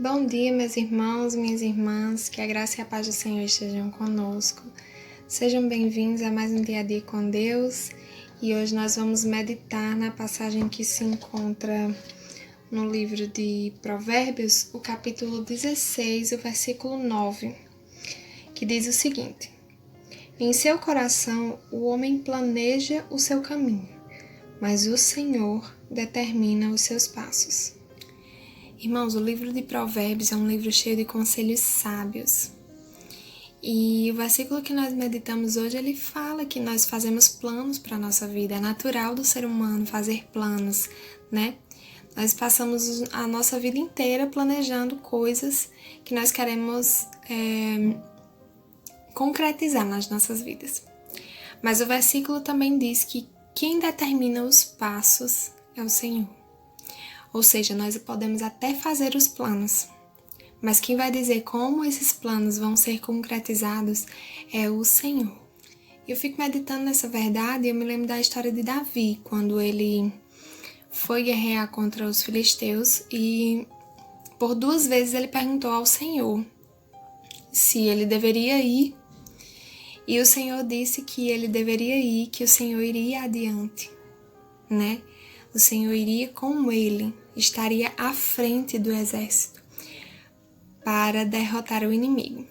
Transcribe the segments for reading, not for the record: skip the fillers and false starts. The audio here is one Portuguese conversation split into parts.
Bom dia, meus irmãos, minhas irmãs, que a graça e a paz do Senhor estejam conosco. Sejam bem-vindos a mais um Dia a Dia com Deus e hoje nós vamos meditar na passagem que se encontra no livro de Provérbios, o capítulo 16, o versículo 9, que diz o seguinte: Em seu coração o homem planeja o seu caminho, mas o Senhor determina os seus passos. Irmãos, o livro de Provérbios é um livro cheio de conselhos sábios. E o versículo que nós meditamos hoje, ele fala que nós fazemos planos para a nossa vida. É natural do ser humano fazer planos, né? Nós passamos a nossa vida inteira planejando coisas que nós queremos concretizar nas nossas vidas. Mas o versículo também diz que quem determina os passos é o Senhor. Ou seja, nós podemos até fazer os planos, mas quem vai dizer como esses planos vão ser concretizados é o Senhor. Eu fico meditando nessa verdade e eu me lembro da história de Davi, quando ele foi guerrear contra os filisteus e por 2 vezes ele perguntou ao Senhor se ele deveria ir, e o Senhor disse que ele deveria ir, que o Senhor iria adiante, né? O Senhor iria com ele, estaria à frente do exército para derrotar o inimigo.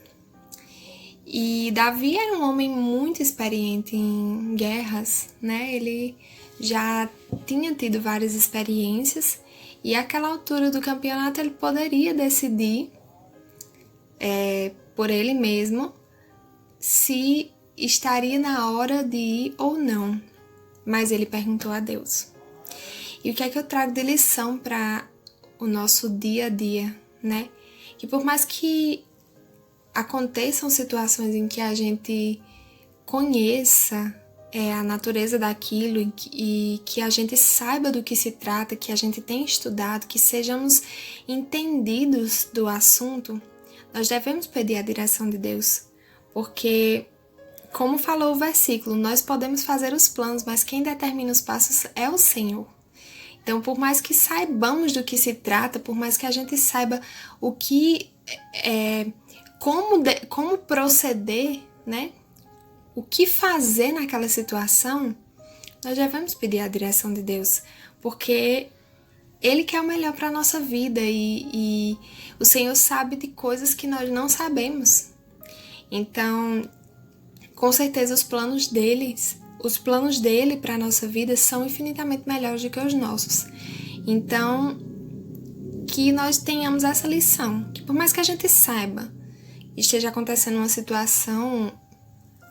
E Davi era um homem muito experiente em guerras, né? Ele já tinha tido várias experiências e àquela altura do campeonato ele poderia decidir por ele mesmo se estaria na hora de ir ou não, mas ele perguntou a Deus. E o que é que eu trago de lição para o nosso dia a dia, né? Que por mais que aconteçam situações em que a gente conheça a natureza daquilo e que a gente saiba do que se trata, que a gente tenha estudado, que sejamos entendidos do assunto, nós devemos pedir a direção de Deus. Porque, como falou o versículo, nós podemos fazer os planos, mas quem determina os passos é o Senhor. Então, por mais que saibamos do que se trata, por mais que a gente saiba o que como proceder, né? O que fazer naquela situação, nós devemos pedir a direção de Deus, porque Ele quer o melhor para a nossa vida e o Senhor sabe de coisas que nós não sabemos. Então, com certeza os planos dele para a nossa vida são infinitamente melhores do que os nossos. Então, que nós tenhamos essa lição, que por mais que a gente saiba, esteja acontecendo uma situação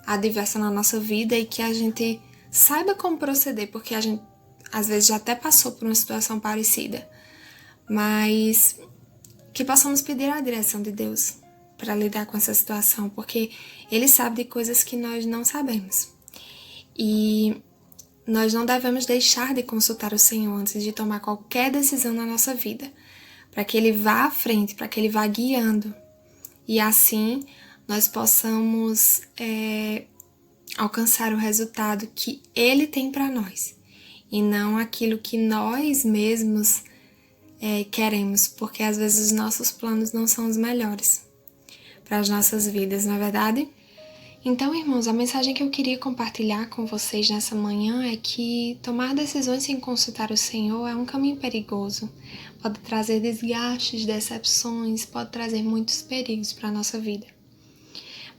adversa na nossa vida e que a gente saiba como proceder, porque a gente às vezes já até passou por uma situação parecida, mas que possamos pedir a direção de Deus para lidar com essa situação, porque Ele sabe de coisas que nós não sabemos. E nós não devemos deixar de consultar o Senhor antes de tomar qualquer decisão na nossa vida, para que Ele vá à frente, para que Ele vá guiando. E assim nós possamos alcançar o resultado que Ele tem para nós, e não aquilo que nós mesmos queremos, porque às vezes os nossos planos não são os melhores para as nossas vidas, não é verdade? Então, irmãos, a mensagem que eu queria compartilhar com vocês nessa manhã é que tomar decisões sem consultar o Senhor é um caminho perigoso. Pode trazer desgastes, decepções, pode trazer muitos perigos para a nossa vida.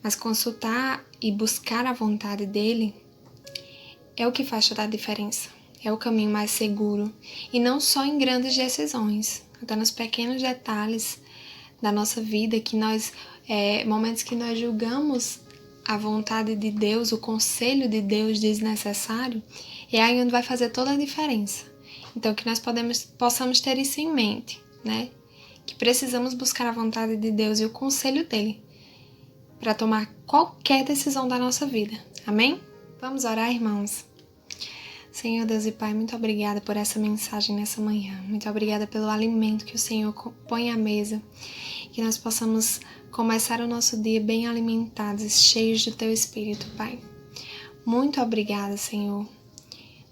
Mas consultar e buscar a vontade dEle é o que faz toda a diferença. É o caminho mais seguro. E não só em grandes decisões, até nos pequenos detalhes da nossa vida, que nós, momentos que nós julgamos a vontade de Deus, o conselho de Deus desnecessário, é aí onde vai fazer toda a diferença. Então, que nós possamos ter isso em mente, né? Que precisamos buscar a vontade de Deus e o conselho dele para tomar qualquer decisão da nossa vida. Amém? Vamos orar, irmãos? Senhor Deus e Pai, muito obrigada por essa mensagem nessa manhã. Muito obrigada pelo alimento que o Senhor põe à mesa. Que nós possamos começar o nosso dia bem alimentados, cheios do Teu Espírito, Pai. Muito obrigada, Senhor.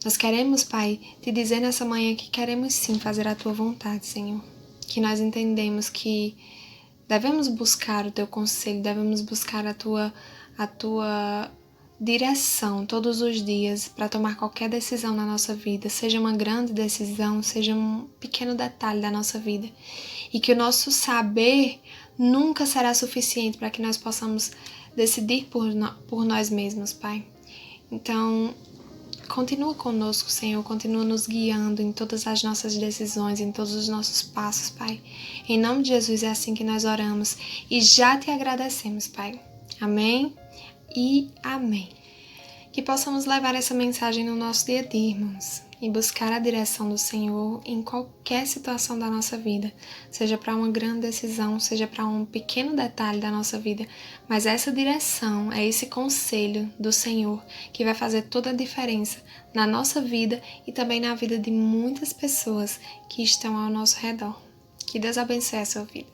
Nós queremos, Pai, te dizer nessa manhã que queremos sim fazer a Tua vontade, Senhor. que nós entendemos que devemos buscar o teu conselho, devemos buscar a tua direção todos os dias para tomar qualquer decisão na nossa vida, seja uma grande decisão, seja um pequeno detalhe da nossa vida. E que o nosso saber nunca será suficiente para que nós possamos decidir por nós mesmos, Pai. Então, continua conosco, Senhor, continua nos guiando em todas as nossas decisões, em todos os nossos passos, Pai. Em nome de Jesus é assim que nós oramos e já te agradecemos, Pai. Amém e amém. Que possamos levar essa mensagem no nosso dia a dia, irmãos, e buscar a direção do Senhor em qualquer situação da nossa vida, seja para uma grande decisão, seja para um pequeno detalhe da nossa vida, mas essa direção, esse conselho do Senhor que vai fazer toda a diferença na nossa vida e também na vida de muitas pessoas que estão ao nosso redor. Que Deus abençoe a sua vida.